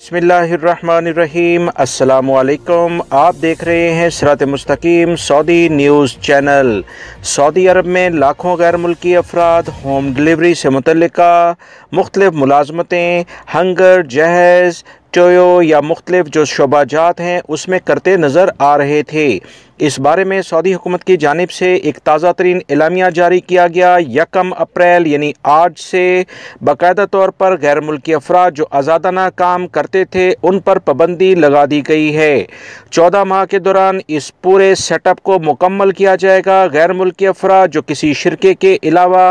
बिस्मिल्लाहिर्रहमानिर्रहीम। अस्सलामुअलैकुम। आप देख रहे हैं सिरात मुस्तकीम सऊदी न्यूज़ चैनल। सऊदी अरब में लाखों गैर मुल्की अफराद होम डिलीवरी से मुतल्लिका मुख्तलिफ मुलाजमतें हंगर, जहेज़, टोयो या मुख्तलिफ जो शोबाजात हैं उसमें करते नज़र आ रहे थे। इस बारे में सऊदी हुकूमत की जानिब से एक ताज़ा तरीन एलामिया जारी किया गया। 1 अप्रैल यानी आज से बाकायदा तौर पर गैर मुल्की अफराद जो आज़ादाना काम करते थे उन पर पाबंदी लगा दी गई है। 14 माह के दौरान इस पूरे सेटअप को मुकम्मल किया जाएगा। गैर मुल्की अफराद जो किसी शिरके के अलावा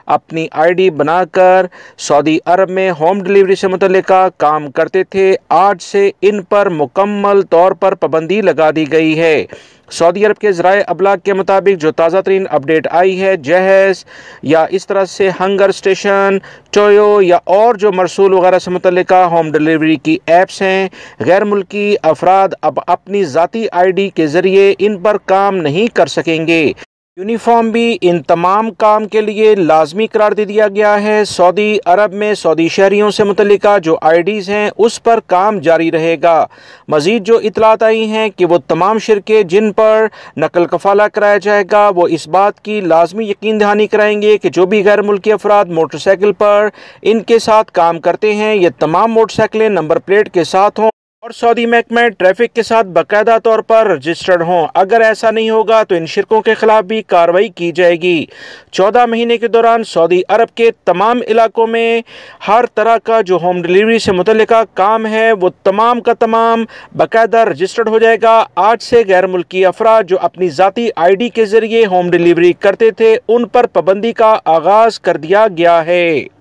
अपनी ID बनाकर सऊदी अरब में होम डिलीवरी से मुतल्लिका काम करते थे, आज से इन पर मुकम्मल तौर पर पाबंदी लगा दी गई है। सऊदी अरब के ज़राए अबलाग के मुताबिक जो ताज़ा तरीन अपडेट आई है, जहेज़ या इस तरह से हंगर स्टेशन, टोयो या और जो मरसूल वगैरह से मुतल्लिका होम डिलीवरी की ऐप्स हैं, गैर मुल्की अफराद अब अपनी ज़ाती ID के ज़रिए इन पर काम नहीं कर सकेंगे। यूनिफॉर्म भी इन तमाम काम के लिए लाजमी करार दे दिया गया है। सऊदी अरब में सऊदी शहरियों से मुतल्लिका जो IDs हैं उस पर काम जारी रहेगा। मज़ीद जो इतलात आई हैं कि वो तमाम शिरके जिन पर नकल कफ़ाला कराया जाएगा वो इस बात की लाजमी यकीन दहानी कराएंगे कि जो भी गैर मुल्की अफराद मोटरसाइकिल पर इनके साथ काम करते हैं ये तमाम मोटरसाइकिलें नंबर प्लेट के साथ हों और सऊदी महकमा ट्रैफिक के साथ बाकायदा तौर पर रजिस्टर्ड हों। अगर ऐसा नहीं होगा तो इन शिरकों के खिलाफ भी कार्रवाई की जाएगी। 14 महीने के दौरान सऊदी अरब के तमाम इलाकों में हर तरह का जो होम डिलीवरी से मुतल्लिका काम है वो तमाम का तमाम बाकायदा रजिस्टर्ड हो जाएगा। आज से गैर मुल्की अफराद जो अपनी ज़ाती ID के ज़रिए होम डिलीवरी करते थे उन पर पाबंदी का आगाज़ कर दिया गया है।